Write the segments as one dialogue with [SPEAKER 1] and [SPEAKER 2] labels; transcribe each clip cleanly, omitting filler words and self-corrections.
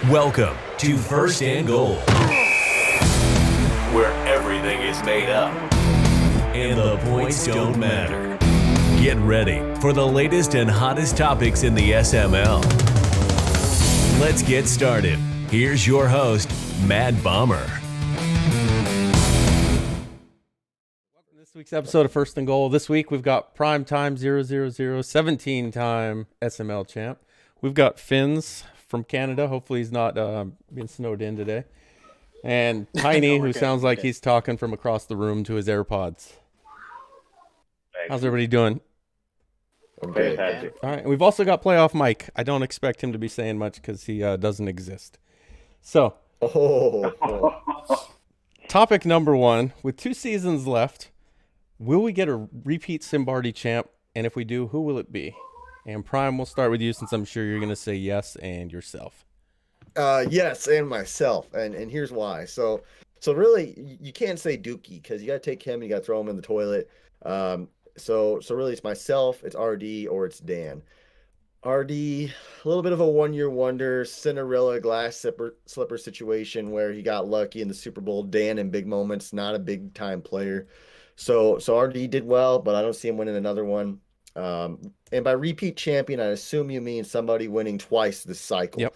[SPEAKER 1] Welcome to First and Goal, where everything is made up and the points don't matter. Get ready for the latest and hottest topics in the SML. Let's get started. Here's your host, Mad Bomber.
[SPEAKER 2] Welcome to this week's episode of First and Goal. This week we've got prime time 000 17-time SML champ. We've got Finz from Canada. Hopefully he's not being snowed in today. And Tiny, who sounds like he's talking from across the room to his AirPods. How's everybody doing?
[SPEAKER 3] Fantastic.
[SPEAKER 2] All right. We've also got Playoff Mike. I don't expect him to be saying much because he doesn't exist. So, topic number one. With 2 seasons left, will we get a repeat Simbardi champ? And if we do, who will it be? And Prime, we'll start with you since I'm sure you're going to say yes and yourself.
[SPEAKER 3] Yes, and myself. And here's why. So really, you can't say Dookie because you got to take him and you got to throw him in the toilet. So really, it's myself, it's RD, or it's Dan. RD, a little bit of a one-year wonder, Cinderella glass slipper situation where he got lucky in the Super Bowl. Dan in big moments, not a big-time player. So RD did well, but I don't see him winning another one. And by repeat champion, I assume you mean somebody winning twice this cycle.
[SPEAKER 2] Yep.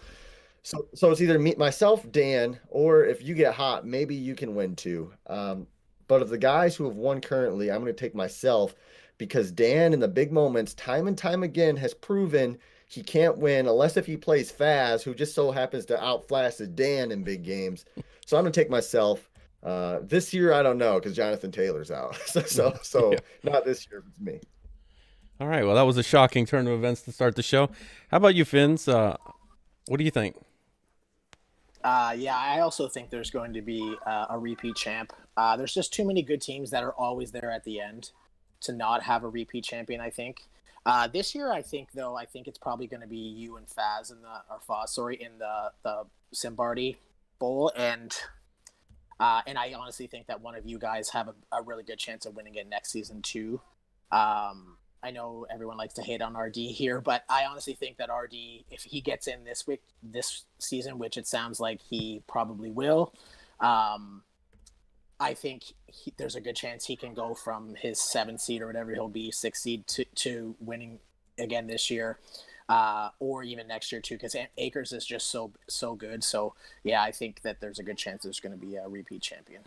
[SPEAKER 3] So it's either myself, Dan, or if you get hot, maybe you can win too. But of the guys who have won currently, I'm going to take myself because Dan in the big moments, time and time again, has proven he can't win unless if he plays Faz, who just so happens to outflash Dan in big games. So I'm going to take myself. This year, I don't know because Jonathan Taylor's out. So yeah. Not this year, it's me.
[SPEAKER 2] All right. Well, that was a shocking turn of events to start the show. How about you, Finz? What do you think?
[SPEAKER 4] Yeah, I also think there's going to be a repeat champ. There's just too many good teams that are always there at the end to not have a repeat champion, I think. This year, I think it's probably going to be you and Faz in the Simbardi Bowl. And I honestly think that one of you guys have a really good chance of winning it next season too. I know everyone likes to hate on RD here, but I honestly think that RD, if he gets in this season, which it sounds like he probably will, I think there's a good chance he can go from his 7th seed or whatever he'll be, 6th seed to winning again this year, or even next year too, because Akers is just so good. So yeah, I think that there's a good chance there's going to be a repeat champion.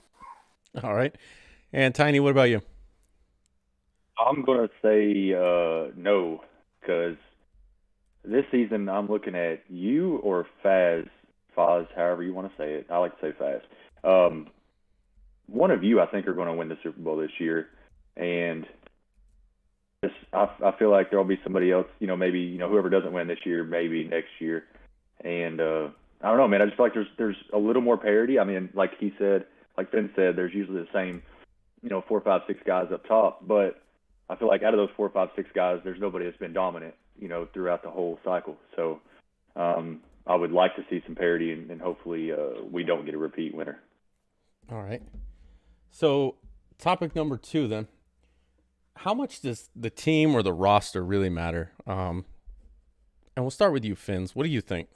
[SPEAKER 2] All right. And Tiny, what about you?
[SPEAKER 5] I'm going to say no, because this season I'm looking at you or Faz, however you want to say it. I like to say Faz. One of you, I think, are going to win the Super Bowl this year. And I feel like there will be somebody else, maybe, whoever doesn't win this year, maybe next year. And I don't know, man. I just feel like there's a little more parity. I mean, like he said, like Finn said, there's usually the same, 4, 5, 6 guys up top. But I feel like out of those 4, 5, 6 guys, there's nobody that's been dominant, throughout the whole cycle. So I would like to see some parity, and hopefully we don't get a repeat winner.
[SPEAKER 2] All right. So topic number 2 then. How much does the team or the roster really matter? And we'll start with you, Finz. What do you think?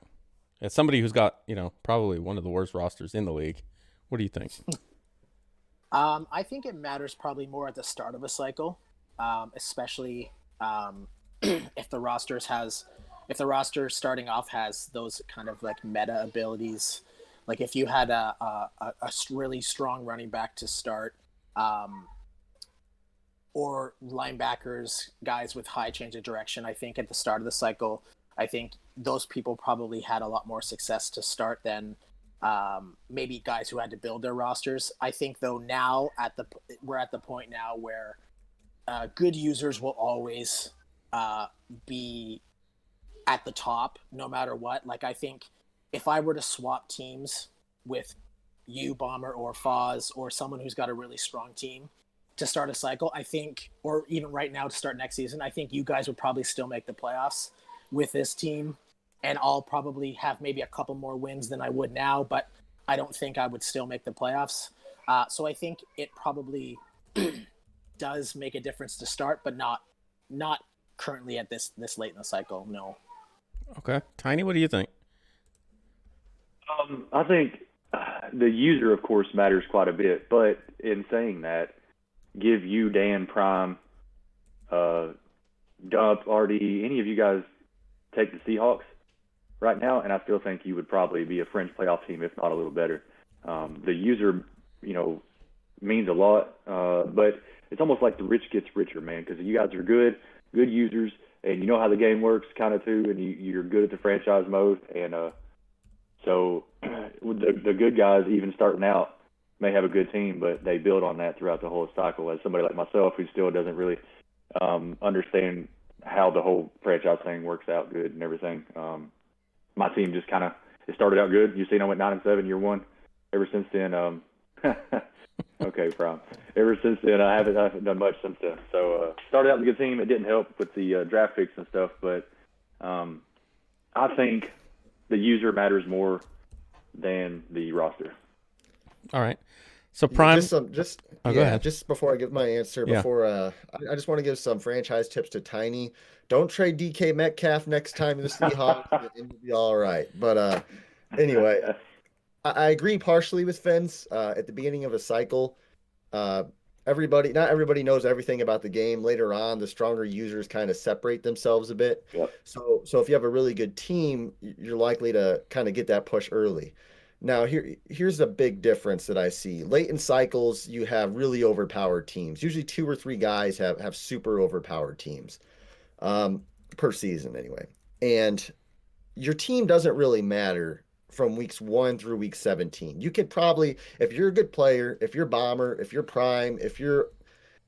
[SPEAKER 2] As somebody who's got, probably one of the worst rosters in the league, what do you think?
[SPEAKER 4] I think it matters probably more at the start of a cycle. Especially if the roster starting off has those kind of like meta abilities, like if you had a really strong running back to start, or linebackers, guys with high change of direction. I think at the start of the cycle, I think those people probably had a lot more success to start than maybe guys who had to build their rosters. I think though now we're at the point now where good users will always be at the top no matter what. Like, I think if I were to swap teams with you, Bomber, or Foz, or someone who's got a really strong team to start a cycle, I think, or even right now to start next season, I think you guys would probably still make the playoffs with this team. And I'll probably have maybe a couple more wins than I would now, but I don't think I would still make the playoffs. So I think it probably does make a difference to start, but not currently at this late in the cycle. No.
[SPEAKER 2] Okay. Tiny, what do you think?
[SPEAKER 5] I think the user, of course, matters quite a bit. But in saying that, give you, Dan, Prime, Dump, RD, any of you guys take the Seahawks right now, and I still think you would probably be a fringe playoff team, if not a little better. The user, means a lot, but it's almost like the rich gets richer, man, because you guys are good users, and you know how the game works kind of too, and you're good at the franchise mode, and so the good guys, even starting out, may have a good team, but they build on that throughout the whole cycle. As somebody like myself who still doesn't really understand how the whole franchise thing works out good and everything, my team just kind of it started out good. You've seen I went 9-7 year one. Ever since then, okay, Prime. Ever since then, I haven't done much since then. So started out with a good team. It didn't help with the draft picks and stuff, but I think the user matters more than the roster.
[SPEAKER 2] All right. So Prime,
[SPEAKER 3] Go ahead. Just before I give my answer, I just want to give some franchise tips to Tiny. Don't trade DK Metcalf next time in the Seahawks, and you'll be all right. But anyway, I agree partially with Finz. At the beginning of a cycle, not everybody knows everything about the game. Later on, the stronger users kind of separate themselves a bit.
[SPEAKER 5] Yep.
[SPEAKER 3] So if you have a really good team, you're likely to kind of get that push early. Now, here's the big difference that I see. Late in cycles, you have really overpowered teams. Usually 2 or 3 guys have super overpowered teams per season anyway. And your team doesn't really matter from weeks 1 through week 17. You could probably, if you're a good player, if you're Bomber, if you're Prime, if you're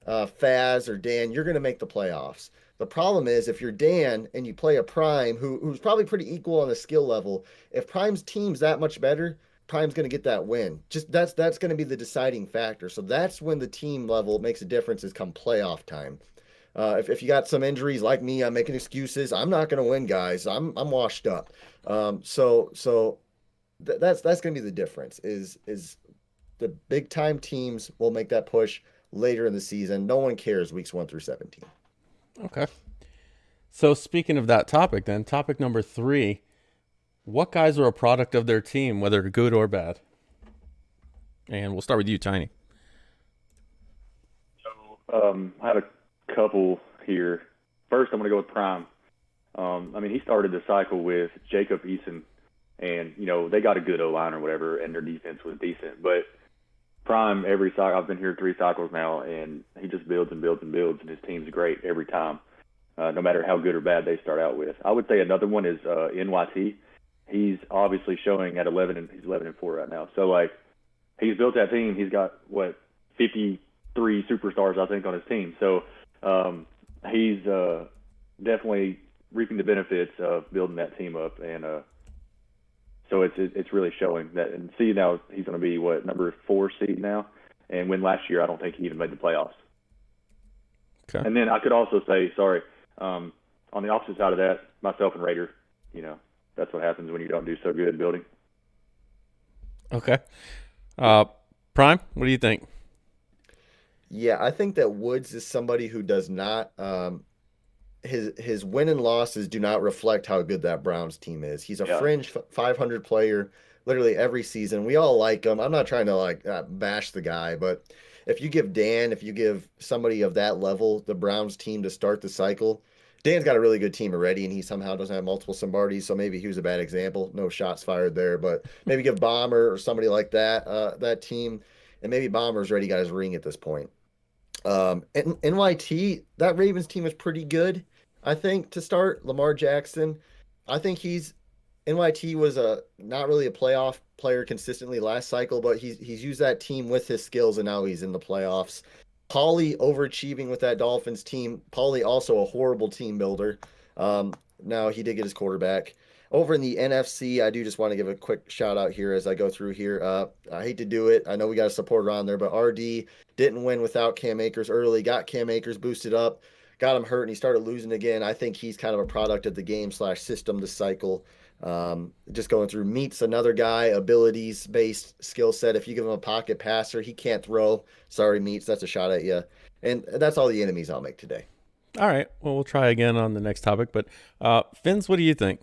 [SPEAKER 3] Faz or Dan, you're going to make the playoffs. The problem is if you're Dan and you play a Prime who's probably pretty equal on the skill level, if Prime's team's that much better, Prime's going to get that win. Just that's going to be the deciding factor. So that's when the team level makes a difference is come playoff time. If you got some injuries like me, I'm making excuses. I'm not going to win, guys. I'm washed up. So that's going to be the difference is the big time teams will make that push later in the season. No one cares weeks 1 through 17.
[SPEAKER 2] Okay. So speaking of that topic, then topic number 3, what guys are a product of their team, whether good or bad? And we'll start with you, Tiny.
[SPEAKER 5] So I have a couple here. First, I'm going to go with Prime. He started the cycle with Jacob Eason, and they got a good O-line or whatever, and their defense was decent. But Prime, every cycle, I've been here 3 cycles now, and he just builds and builds and builds, and his team's great every time, no matter how good or bad they start out with. I would say another one is NYT. He's obviously showing at 11, and he's 11-4 right now. So he's built that team. He's got 53 superstars I think on his team. So he's definitely reaping the benefits of building that team up, and so it's really showing that. And see, now he's going to be number 4 seed now, and when last year I don't think he even made the playoffs.
[SPEAKER 2] Okay.
[SPEAKER 5] And then I could also say, on the opposite side of that, myself and Raider, that's what happens when you don't do so good building.
[SPEAKER 2] Okay. Prime, what do you think?
[SPEAKER 3] Yeah, I think that Woods is somebody who does not his win and losses do not reflect how good that Browns team is. He's a fringe 500 player literally every season. We all like him. I'm not trying to bash the guy, but if you give somebody of that level the Browns team to start the cycle, Dan's got a really good team already, and he somehow doesn't have multiple somebodies, so maybe he was a bad example. No shots fired there, but maybe give Bomber or somebody like that that team, and maybe Bomber's already got his ring at this point. And NYT, that Ravens team is pretty good, I think, to start. Lamar Jackson, I think NYT was not really a playoff player consistently last cycle, but he's used that team with his skills, and now he's in the playoffs. Paulie overachieving with that Dolphins team. Paulie also a horrible team builder. Now he did get his quarterback. Over in the NFC, I do just want to give a quick shout out here as I go through here. I hate to do it. I know we got a supporter on there, but RD didn't win without Cam Akers early. Got Cam Akers boosted up, got him hurt, and he started losing again. I think he's kind of a product of the game/system this cycle. Just going through Meats, another guy, abilities-based skill set. If you give him a pocket passer, he can't throw. Sorry, Meats, that's a shot at you. And that's all the enemies I'll make today.
[SPEAKER 2] All right. Well, we'll try again on the next topic. But Finz, what do you think?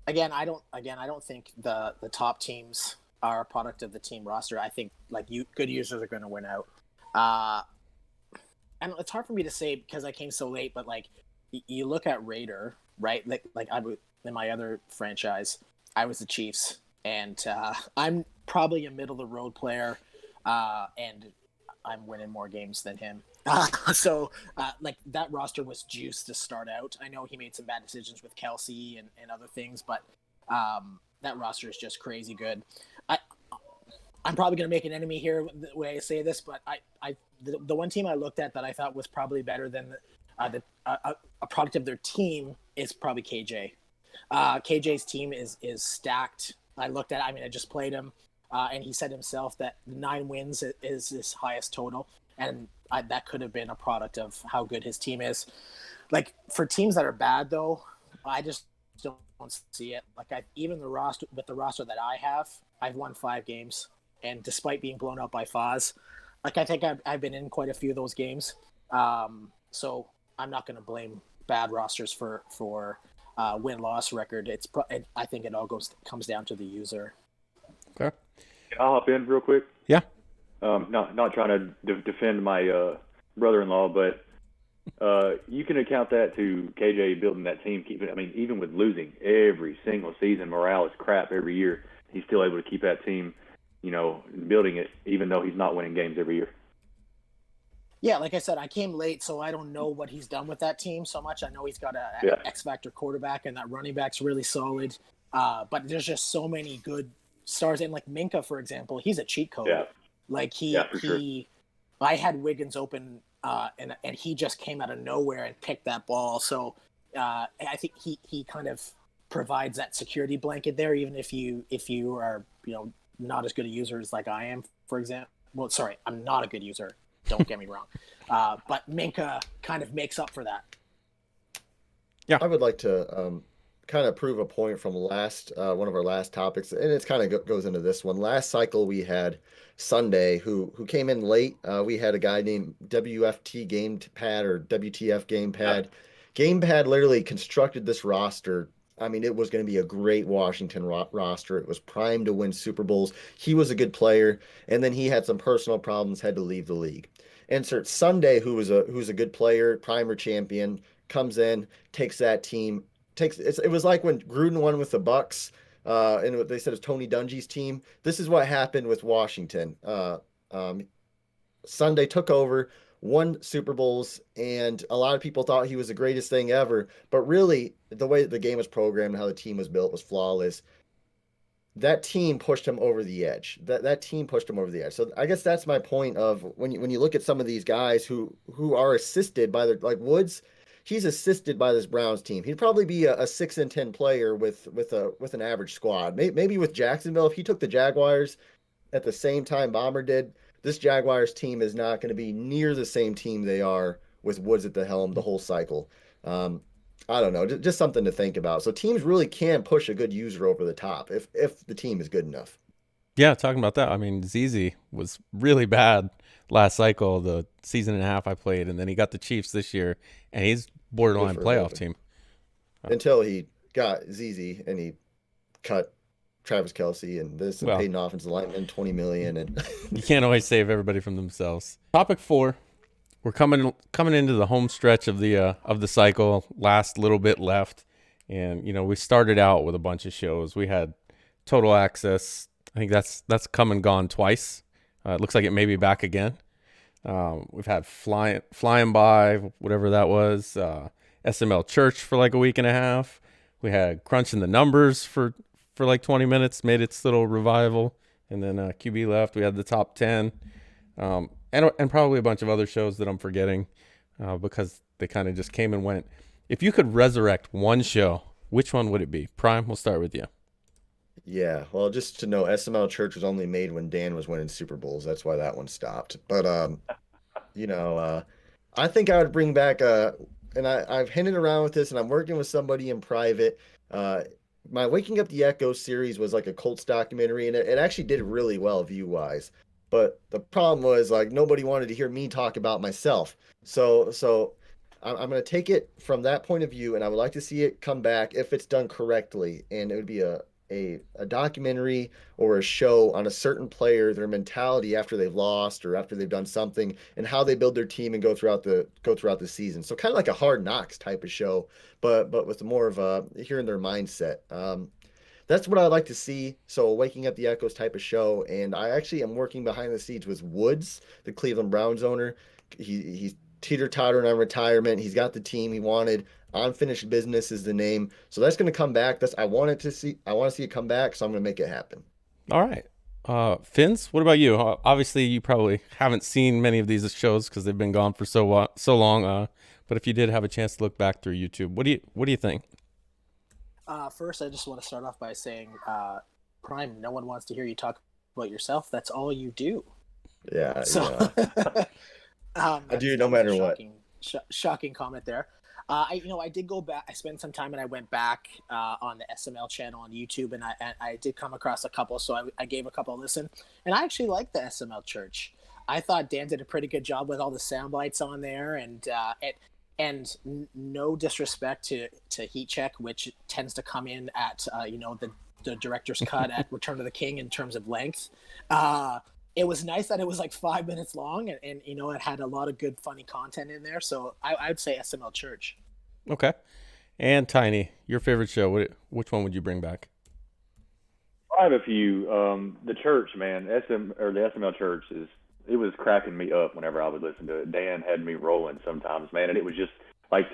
[SPEAKER 4] I don't think the top teams are a product of the team roster. I think like good users are going to win out. Uh, and it's hard for me to say because I came so late, but like you look at Raider, right? Like I would in my other franchise, I was the Chiefs, and I'm probably a middle of the road player, and I'm winning more games than him. Like that roster was juiced to start out. I know he made some bad decisions with Kelsey and other things, but that roster is just crazy good. I'm probably going to make an enemy here the way I say this, but the one team I looked at that I thought was probably better than a product of their team is probably KJ. KJ's team is stacked. I looked at. I mean, I just played him, and he said himself that 9 wins is his highest total, and that could have been a product of how good his team is. Like for teams that are bad, though, I just don't see it. Like even the roster that I have, I've won 5 games, and despite being blown out by Foz, like I think I've been in quite a few of those games. So I'm not going to blame bad rosters for win-loss record. I think it all comes down to the user.
[SPEAKER 2] Okay.
[SPEAKER 5] Can I hop in real quick?
[SPEAKER 2] Yeah.
[SPEAKER 5] Not trying to defend my brother-in-law, but you can account that to KJ building that team. Even with losing every single season, morale is crap every year. He's still able to keep that team, building it, even though he's not winning games every year.
[SPEAKER 4] Yeah, like I said, I came late, so I don't know what he's done with that team so much. I know he's got an X-Factor quarterback, and that running back's really solid. But there's just so many good stars. And like Minka, for example, he's a cheat code.
[SPEAKER 5] Yeah.
[SPEAKER 4] Like I had Wiggins open, and he just came out of nowhere and picked that ball. So I think he kind of provides that security blanket there, even if you are not as good a user as like I am, for example. Well, sorry, I'm not a good user. Don't get me wrong. But Minka kind of makes up for that.
[SPEAKER 2] Yeah.
[SPEAKER 3] I would like to kind of prove a point from one of our last topics, and it's kind of goes into this one. Last cycle we had Sunday who came in late. We had a guy named WFT Gamepad or WTF Gamepad. Gamepad literally constructed this roster. I mean, it was going to be a great Washington roster. It was primed to win Super Bowls. He was a good player, and then he had some personal problems, had to leave the league. Insert Sunday, who's a good player, primer champion, comes in, takes that team. It was like when Gruden won with the Bucks, and they said it's Tony Dungy's team. This is what happened with Washington. Sunday took over, won Super Bowls, and a lot of people thought he was the greatest thing ever. But really, the way the game was programmed, how the team was built was flawless. That team pushed him over the edge. That team pushed him over the edge. So I guess that's my point of when you look at some of these guys who are assisted by like Woods, he's assisted by this Browns team. He'd probably be a 6-10 player with an average squad. Maybe with Jacksonville, if he took the Jaguars at the same time Bomber did, this Jaguars team is not going to be near the same team they are with Woods at the helm the whole cycle. I don't know, just something to think about. So teams really can push a good user over the top if the team is good enough.
[SPEAKER 2] Yeah, talking about that, I mean, ZZ was really bad last cycle, the season and a half I played, and then he got the Chiefs this year, and he's borderline playoff team.
[SPEAKER 3] Until he got ZZ and he cut Travis Kelsey and paid an offensive lineman $20 million, and
[SPEAKER 2] you can't always save everybody from themselves. Topic 4. We're coming into the home stretch of the cycle, last little bit left, and we started out with a bunch of shows. We had Total Access. I think that's come and gone twice. It looks like it may be back again. We've had flying by, whatever that was. SML Church for like a week and a half. We had Crunching the Numbers for like 20 minutes, made its little revival, and then QB left. We had the top 10. And probably a bunch of other shows that I'm forgetting because they kind of just came and went. If you could resurrect one show, which one would it be? Prime, we'll start with you.
[SPEAKER 3] Yeah, well, just to know, SML Church was only made when Dan was winning Super Bowls. That's why that one stopped. But, I think I would bring back, and I've hinted around with this, and I'm working with somebody in private. My Waking Up the Echo series was like a Colts documentary, and it actually did really well view-wise. But the problem was, like, nobody wanted to hear me talk about myself. So I'm going to take it from that point of view, and I would like to see it come back if it's done correctly. And it would be a documentary or a show on a certain player, their mentality after they've lost or after they've done something, and how they build their team and go throughout the season. So kind of like a Hard Knocks type of show, but with more of a hearing their mindset. That's what I'd like to see. So Waking Up the Echoes type of show. And I actually am working behind the scenes with Woods, the Cleveland Browns owner. He's teeter-tottering on retirement. He's got the team he wanted. Unfinished Business is the name. So that's going to come back. I want to see it come back, so I'm going to make it happen.
[SPEAKER 2] All right. Finz, what about you? Obviously, you probably haven't seen many of these shows because they've been gone for so long. But if you did have a chance to look back through YouTube, what do you think?
[SPEAKER 4] First, I just want to start off by saying, Prime, no one wants to hear you talk about yourself. That's all you do.
[SPEAKER 3] Yeah.
[SPEAKER 4] So,
[SPEAKER 3] I do no matter what.
[SPEAKER 4] Shocking comment there. I did go back. I spent some time and I went back on the SML channel on YouTube, and I did come across a couple. So I gave a couple a listen, and I actually liked the SML Church. I thought Dan did a pretty good job with all the sound bites on there, and no disrespect to Heat Check, which tends to come in at the director's cut at Return of the King in terms of length. It was nice that it was like 5 minutes long, and it had a lot of good funny content in there. So I'd say SML Church.
[SPEAKER 2] Okay. And Tiny, your favorite show, which one would you bring back?
[SPEAKER 5] I have a few. The Church, man, the SML Church it was cracking me up whenever I would listen to it. Dan had me rolling sometimes, man, and it was just like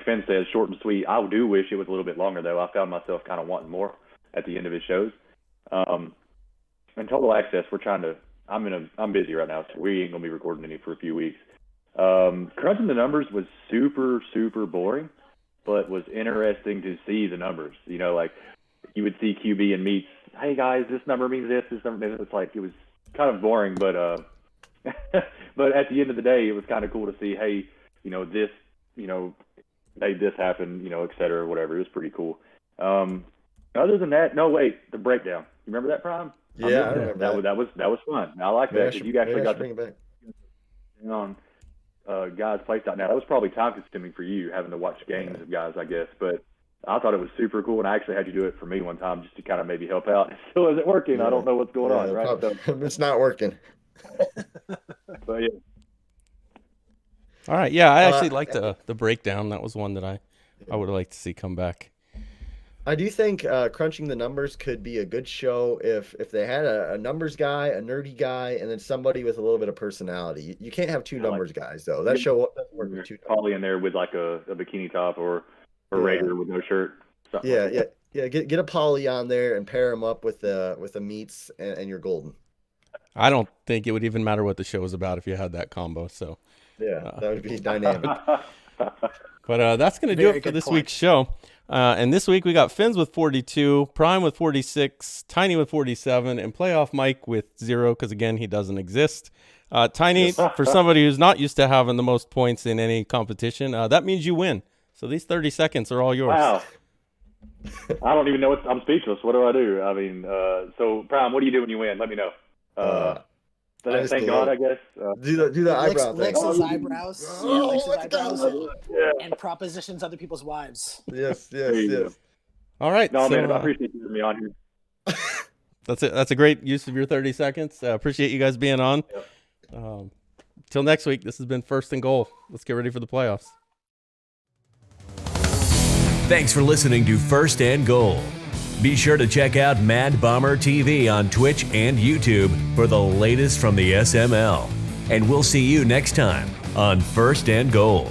[SPEAKER 5] Finn says, short and sweet. I do wish it was a little bit longer, though. I found myself kind of wanting more at the end of his shows. And Total Access, I'm busy right now, so we ain't gonna be recording any for a few weeks. Crunching the numbers was super, super boring, but was interesting to see the numbers. Like you would see QB and meets, hey guys, this number means this number. It's like it was kind of boring, but but at the end of the day, it was kind of cool to see, hey, this, made this happen, et cetera, whatever. It was pretty cool. Other than that, no, wait, the breakdown. You remember that, Prime?
[SPEAKER 3] Yeah, I remember
[SPEAKER 5] that was fun. I like that because you actually got
[SPEAKER 3] to bring it back
[SPEAKER 5] on guys' place out now. That was probably time consuming for you having to watch games of guys, I guess, but I thought it was super cool, and I actually had you do it for me one time just to kind of maybe help out. It still isn't working. I don't know what's going on, right?
[SPEAKER 3] It's not working.
[SPEAKER 5] But yeah.
[SPEAKER 2] All right, yeah, I actually liked the breakdown. That was one that I would have liked to see come back.
[SPEAKER 3] I do think Crunching the Numbers could be a good show if they had a numbers guy, a nerdy guy, and then somebody with a little bit of personality. You can't have two numbers guys, though. That show doesn't work with two.
[SPEAKER 5] Polly in there with like a bikini top or a Raider with no shirt.
[SPEAKER 3] Yeah. Get a Polly on there and pair him up with the meats, and you're golden.
[SPEAKER 2] I don't think it would even matter what the show was about if you had that combo. So
[SPEAKER 3] yeah, that would be dynamic.
[SPEAKER 2] But that's going to do it for this week's show. And this week we got Finz with 42, Prime with 46, Tiny with 47, and Playoff Mike with 0 because, again, he doesn't exist. Tiny, for somebody who's not used to having the most points in any competition, that means you win. So these 30 seconds are all yours.
[SPEAKER 5] Wow. I don't even know I'm speechless. What do I do? I mean, so Prime, what do you do when you win? Let me know. Thank God, I guess.
[SPEAKER 3] Do the eyebrow thing.
[SPEAKER 4] Licks his eyebrows.
[SPEAKER 5] Yeah.
[SPEAKER 4] And propositions other people's wives.
[SPEAKER 3] Yes.
[SPEAKER 2] All right.
[SPEAKER 5] No, man, I appreciate you having me on here.
[SPEAKER 2] That's it. That's a great use of your 30 seconds. Appreciate you guys being on.
[SPEAKER 5] Yep.
[SPEAKER 2] Till next week, this has been First and Goal. Let's get ready for the playoffs.
[SPEAKER 1] Thanks for listening to First and Goal. Be sure to check out Mad Bomber TV on Twitch and YouTube for the latest from the SML. And we'll see you next time on First and Goal.